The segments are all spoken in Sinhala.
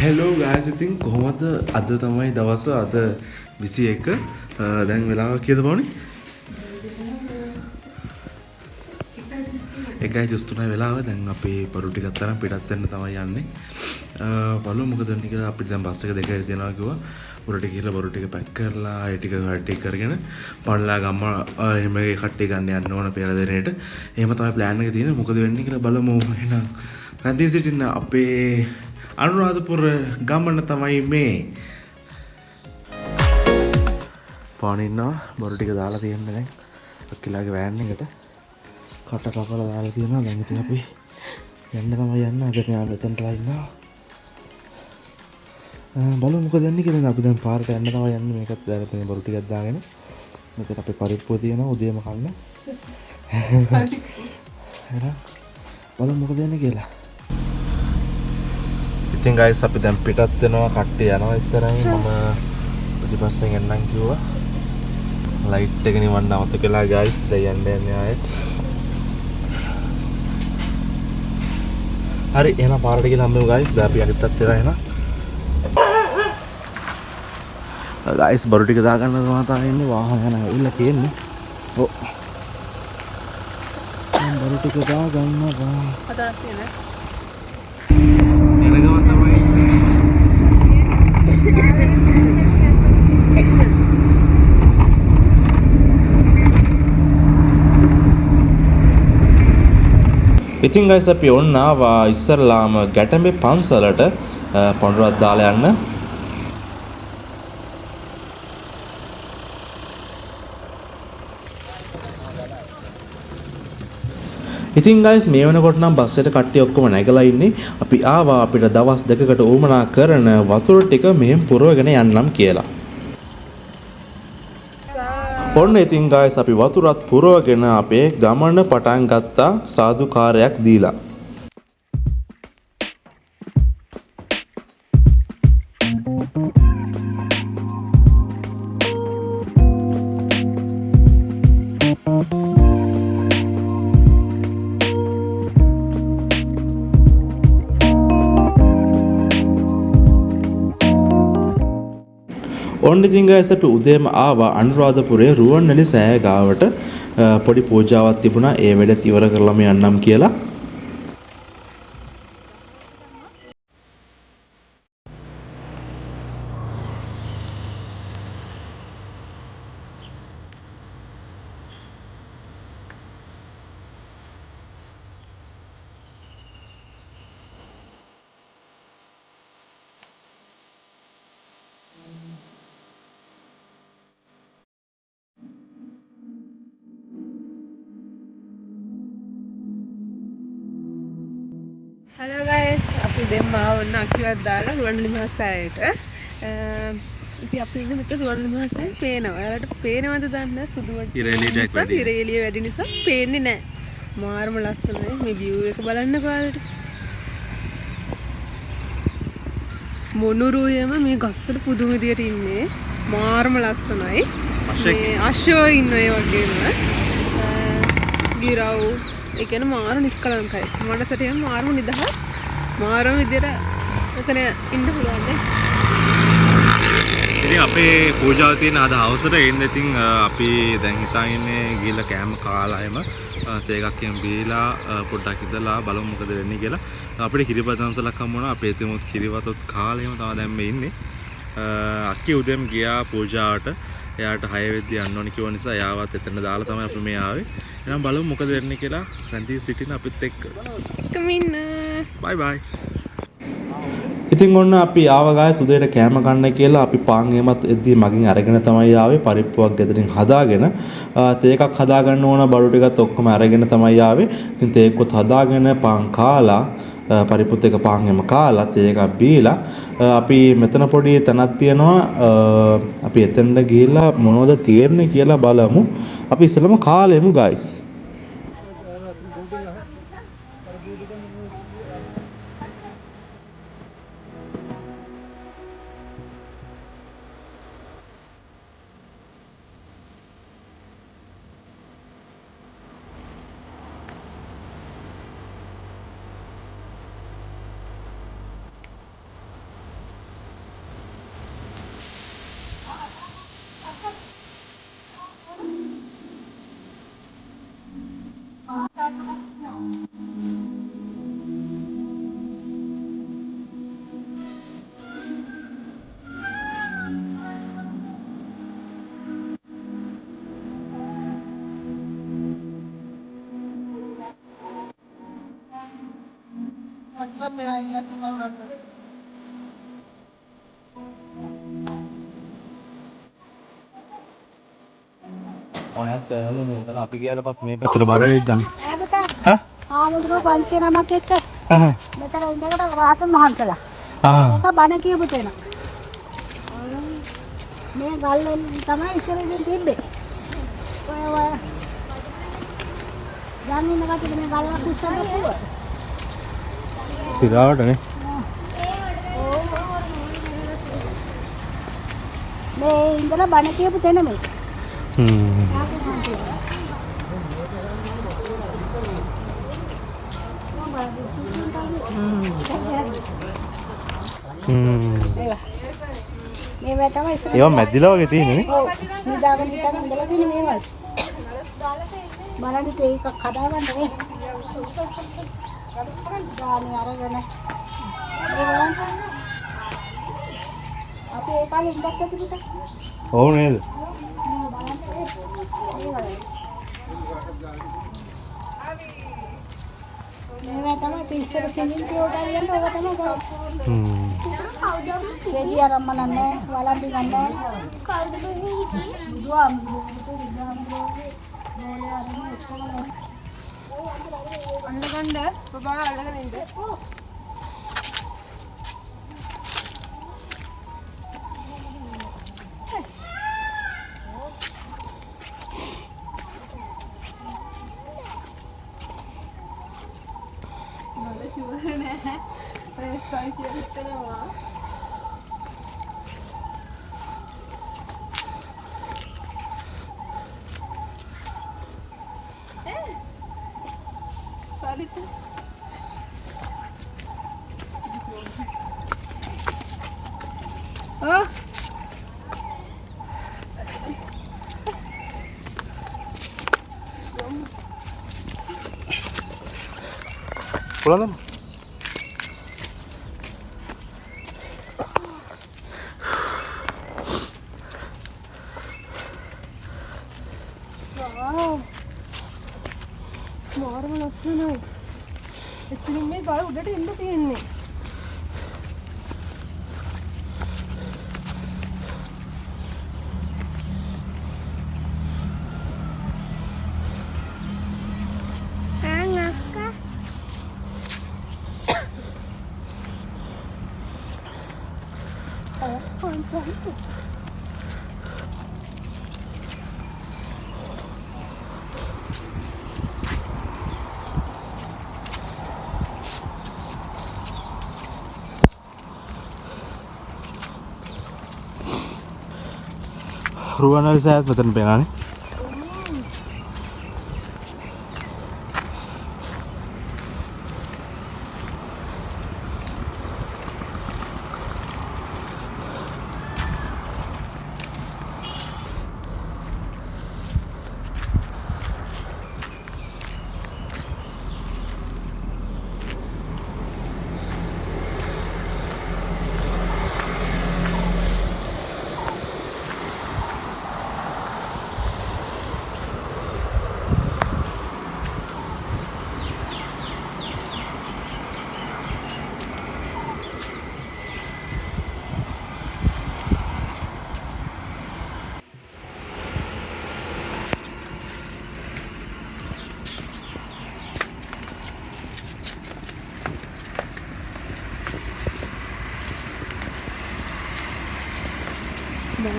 හෙලෝ ගායස් ඉතින් කොහොමද අද තමයි දවස අද 21 දැන් වෙලාව කීයද බවනේ 1:33 වෙලාව දැන් අපි පරු ටිකක් තරම් පිටත් වෙන්න තමයි යන්නේ බලමු මොකද වෙන්නේ කියලා අපිට දැන් බස් එක දෙකයි දෙනවා කිව්වා පොරට ගිහලා බොරු ටික පැක් කරලා ඒ ටික කට්ටි කරගෙන පන්ලා ගම්ම එහෙම කට්ටි ගන්න යන්න ඕන පෙර දෙරේට එහෙම තමයි ප්ලෑන් එක තියෙන්නේ මොකද වෙන්නේ කියලා බලමු එහෙනම් රැඳී සිටින්න අපේ අනුරාධපුර ගමන තමයි මේ පානින්නවා බොරු ටික දාලා තියෙන්නේ දැන් අක්කිලාගේ වෑන් එකට කට කපලා දාලා තියෙනවා දැන් ඉතින් අපි යන්න තමයි යන්න අද මෙයා මෙතනටලා ඉන්නවා බලමු මොකද වෙන්නේ කියලා අපි දැන් පාරට යන්න තමයි යන්නේ මේකත් දාලා තියෙන බොරු ටිකක් දාගෙන මෙතන අපේ පරිප්පුව තියෙනවා උදේම කන්න හරි බලමු මොකද වෙන්නේ කියලා ඉතින් ගයිස් අපි දැන් පිටත් වෙනවා කට්ටිය යනවා ඉස්සරහින් මම පිටිපස්සෙන් එන්නම් කිව්වා ලයිට් එක නිවන්න අමතක වෙලා ගයිස් දැන් යන්නේ ආයේ හරි එහෙනම් පාරට ගිහලා හම්බෙමු ගයිස් දැන් අපි අනිත් පැත්තට එනවා ගයිස් බරු ටික දාගන්න තමයි තාන්නේ වාහන යන ඉල්ල තියෙන්නේ ඔව් මම බරු ටික දාගන්නවා හදා තියෙන ඉතින් ගයිස් අපි ඔන්න ආවා ඉස්සරලාම ගැටඹේ පන්සලට පොඬුරක් දාලා යන්න. ඉතින් ගයිස් මේ වෙනකොට නම් බස් එකට කට්ටිය ඔක්කොම නැගලා ඉන්නේ. අපි ආවා අපිට දවස් දෙකකට උවමනා කරන වතුර ටික මෙහෙම පුරවගෙන යන්නම් කියලා. ඔන්න ඉතින් ගයිස් අපි වතුරත් පුරවගෙන අපේ ගමන පටන් ගත්තා සාදුකාරයක් දීලා. ඔන්න ඉතින් ගයිස් අපි උදේම ආවා අනුරාධපුරයේ රුවන්වැලි සෑය ගාවට පොඩි පූජාවක් තිබුණා ඒ වැඩත් ඉවර කරලාම යන්නම් කියලා. Hello guys, අපි දෙම්ම ආවන්න අක්කියක් දාලා රුවන්වැලි මහසෑයට. ඉතින් අපි ඉන්නේ මෙතන රුවන්වැලි මහසෑය පේනවා. ඔයාලට පේනවද දන්නේ සුදු වට්ටිය. ඉර එළිය වැඩි නිසා පේන්නේ නැහැ. මාරම ලස්සනයි මේ view එක බලන්නකෝ ඔයාලට. මොනුරුයම මේ ගස්සට පුදුම විදියට ඉන්නේ. මාරම ලස්සනයි. මේ අශෝ ඉන්න ඒ වගේම. ගිරව් ඒ කියන්නේ මාර නිස්කලංකයි. මට සැටියෙන් මාරම නිදහස්. මාරම විදියට එතන ඉන්න පුළුවන් නේ. ඉතින් අපේ පූජාව තියෙන අද හවසට එන්න ඉතින් අපි දැන් හිතාගෙන ගිහලා කෑම කාලා එම තේ එකක් කියන් බීලා පොඩ්ඩක් ඉඳලා බලමු මොකද වෙන්නේ කියලා. අපිට කිරිබතන්සලක් හම්බ වුණා. අපේ තෙමුත් කිරිබතොත් කාලා එහෙම තමයි දැන් මේ ඉන්නේ. අක්කි උදේම ගියා පූජාවට. එයාට 6 වෙද්දි යන්න ඕනි කිව්ව නිසා එයාවත් එතන දාලා තමයි අපි මේ ආවේ. එහෙනම් බලමු මොකද වෙන්නේ කියලා. රැඳී සිටින අපිත් එක්ක. කමින්න. බයි බයි. ඉතින් ඔන්න අපි ආවා ගායස් උදේට කෑම ගන්න කියලා අපි පාන් එහෙමත් එද්දි මගෙන් අරගෙන තමයි ආවේ පරිප්පුවක් ගෙදරින් හදාගෙන තේ එකක් හදාගන්න ඕන බඩු ටිකත් ඔක්කොම අරගෙන තමයි ආවේ. ඉතින් තේ එක්කත් හදාගෙන පාන් කාලා පරිප්පුත් එක පාන් එහෙම කාලා තේ එකක් බීලා අපි මෙතන පොඩි තැනක් තියෙනවා අපි එතනට ගිහිල්ලා මොනවද තියෙන්නේ කියලා බලමු. අපි ඉස්සෙල්ලම කාලෙමු ගායිස්. ඔයත් මොකද අපි ගියාට පස්සේ මේ පැත්තට බරේ ගන්න. හා? ආමුදුර 500 නමක් එක්ක ආ. මෙතන ඉඳකට රාතන් වහන්සලා. ඒක බණ කියපු තැන. මේ ගල්ලෙන් තමයි ඉස්සරහින් තිබ්බේ. ඔය යන්නේ නැගට මේ ගල්ලක් උස්සන්න පුළුවන්. සිරාවටනේ. මේ ඉඳලා බණ කියපු තැන මේ. මේ තමයි ඉස්සර. ඒවා මැදිලා වගේ තියෙන්නේ නේ. ඔව්. නිදාගෙන ඉඳන් ඉඳලා තියෙන මේවස්. බලන්න ඒක හදාගන්න නේ. ගානේ අරගෙන. අපි ඒ කාලේ ඉඳලා තිබුණා. ඔව් නේද? මේ තමයි ඉස්සර සිලින්ටි උඩ යන ඔබ තමයි කරන්නේ. රෙදි ආරම්භ නැහැ, වලම්බි නැහැ. කවුද බුදුහාම අල්ලගන්න බබා අල්ලගෙන ඉන්න. මම ෂුවර් නෑ. ඒ සයි කියලා හිතනවා. Oh. Pulang. Wow. මාරම ලස්සනයි. එතනින් මේ ගල් උඩට එන්න තියෙන්නේ. Ruangan saya betul pengen.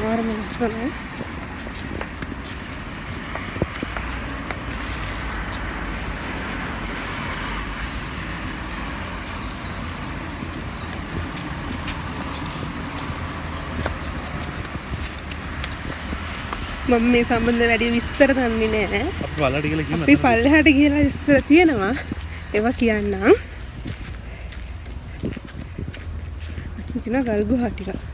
මාරම ලස්සනයි. මම මේ සම්බන්ධව වැඩි විස්තර දන්නේ නැහැ. අපි පල්ලෙහාට ගිහලා කියමු. අපි පල්ලෙහාට ගිහලා විස්තර තියෙනවා. ඒවා කියන්නම්. ඉතින් ගල් ගුහා ටික.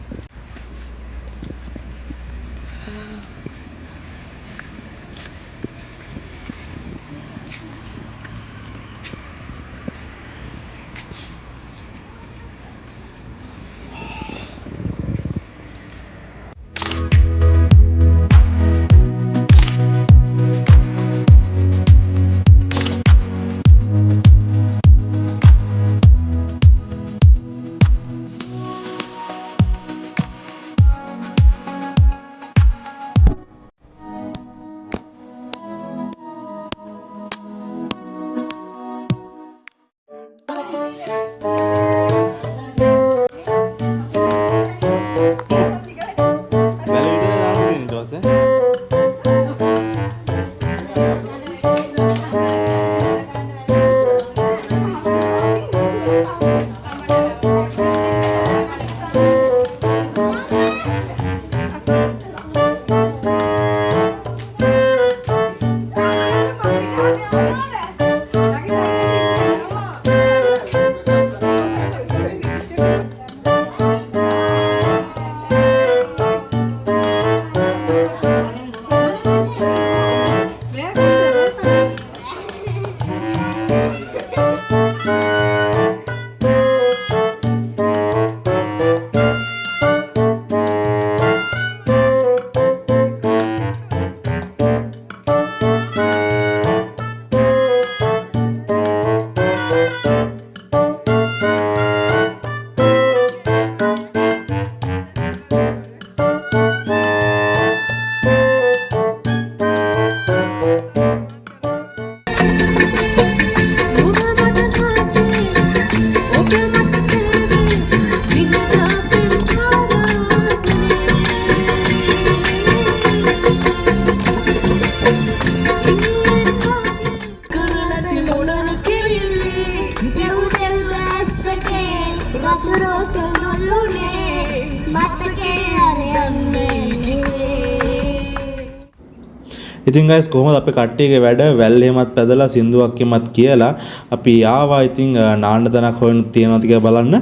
ඉතින් guys කොහොමද අපේ කට්ටියගේ වැඩ වැල් එහෙමත් පැදලා සින්දුවක් එමත් කියලා අපි ආවා. ඉතින් නාන්න තැනක් හොයන්න තියෙනවද කියලා බලන්න.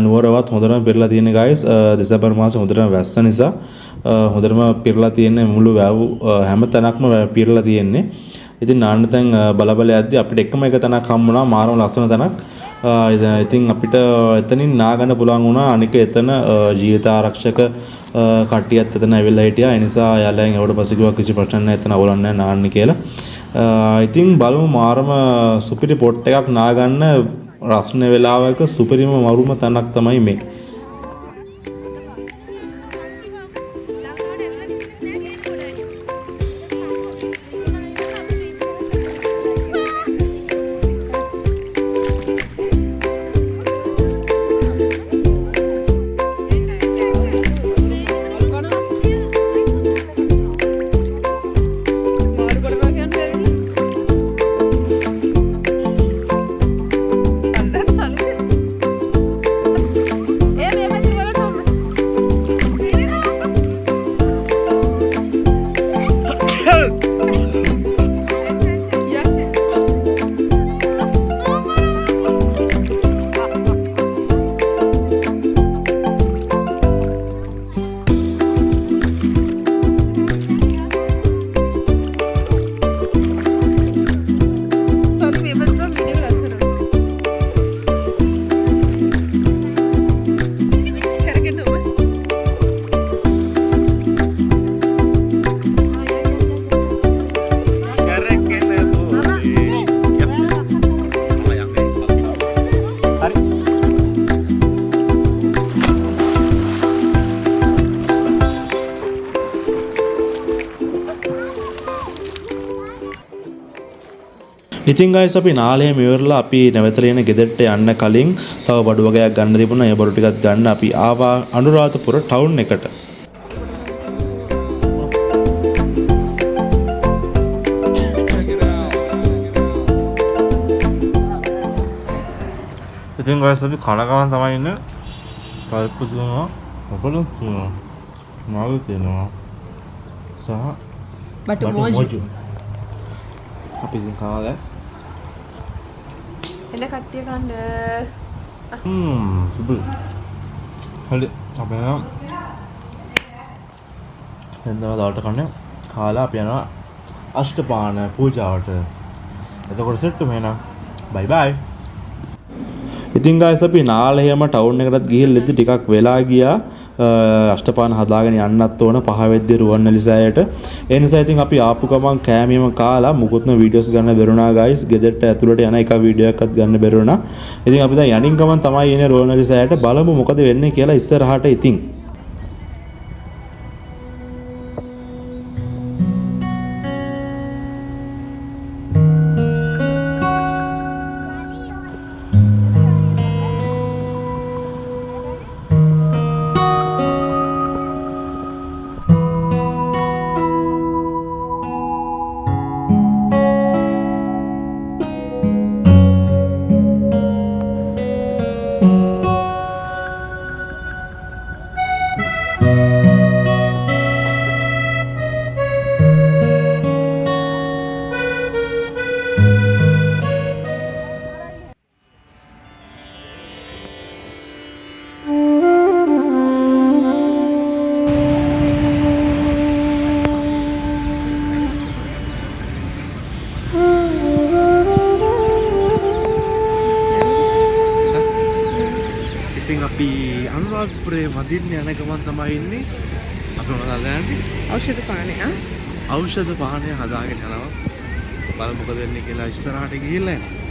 නුවරවත් හොඳටම පිරලා තියෙන guys. දෙසැම්බර් මාසේ හොඳටම වැස්ස නිසා හොඳටම පිරලා තියෙන මුළු වැව් හැම තැනක්ම පිරලා තියෙන්නේ. ඉතින් නාන්න තැන් බල යද්දි අපිට එකම එක තැනක් හම්බුණා මාරම ලස්සන තැනක්. ඉතින් අපිට එතනින් නාගන්න පුළුවන් වුණා. අනික එතන ජීවිත ආරක්ෂක කට්ටියත් එතන ඇවිල්ලා හිටියා. ඒ නිසා යාළුවෙන් එවට පස්සේ කිව්වා කිසි ප්‍රශ්නයක් නැහැ, එතන අවුලක් නැහැ නාන්න කියලා. ඉතින් බලමු මාරම සුපිරි පොට් එකක් නාගන්න රස්නේ වෙලාවක සුපිරිම මරුම තැනක් තමයි මේ. ඉතින් guys අපි නාලයම ඉවරලා අපි නැවතලා එන ගෙදරට යන්න කලින් තව බඩු වගයක් ගන්න තිබුණා. ඒ බඩු ටිකත් ගන්න අපි ආවා අනුරාධපුර ටවුන් එකට. ඉතින් guys අපි කන ගමන් තමයි ඉන්නේ. පල්පු දුනවා, ඔබලුත් දුනවා, මාළු තියෙනවා. සහ බටු මොජු. අපි ඉතින් කාලා එන කට්ටිය කන්න. සුබ. හරි අපි දැන් දවල්ට කන්නේ කාලා අපි යනවා අෂ්ටපාන පූජාවට. එතකොට සෙට් වෙනවා. බයි බයි. ඉතින් guys අපි නාලයම ටවුන් එකටත් ගිහිල්ලා ඉතින් ටිකක් වෙලා ගියා. අෂ්ටපාන හදාගෙන යන්නත් ඕන 5 වෙද්දී රුවන්වැලිසෑයට. ඒ නිසා ඉතින් අපි ආපු ගමන් කෑමියම කාලා මුකුත්ම වීඩියෝස් ගන්න බැරුණා guys. ගෙදරට ඇතුළට යන එක වීඩියෝ එකක්වත් ගන්න බැරුණා. ඉතින් අපි දැන් යනින් ගමන් තමයි එන්නේ රුවන්වැලිසෑයට. බලමු මොකද වෙන්නේ කියලා ඉස්සරහට ඉතින්. ආස්ප්‍රේ වදින්න යන ගමන් තමයි ඉන්නේ. අපි මොනවද ගන්නේ? ඖෂධ පානය. ඖෂධ පානය හදාගෙන යනවා. බලමු මොකද වෙන්නේ කියලා ඉස්සරහට ගිහිල්ලා එනවා.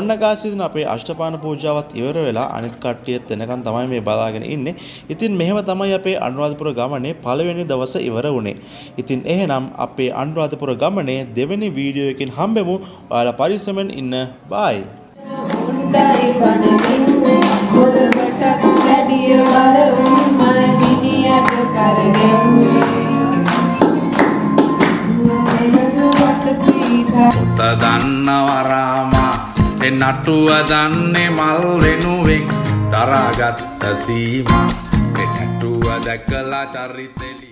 ඔන්න ගාස් ඉතින් අපේ අෂ්ටපාන පූජාවත් ඉවර වෙලා අනිත් කට්ටියත් එනකන් තමයි මේ බලාගෙන ඉන්නේ. ඉතින් මෙහෙම තමයි අපේ අනුරාධපුර ගමනේ පළවෙනි දවස ඉවර වුණේ. ඉතින් එහෙනම් අපේ අනුරාධපුර ගමනේ දෙවෙනි වීඩියෝ එකකින් හම්බෙමු. ඔයාලා පරිස්සමෙන් ඉන්න. බයි. පොත දන්නවරාමා එන්නටුව දන්නේ මල් වෙනුවෙන් දරාගත්ත සීමා එන්නටුව දැකලා චරිතෙලි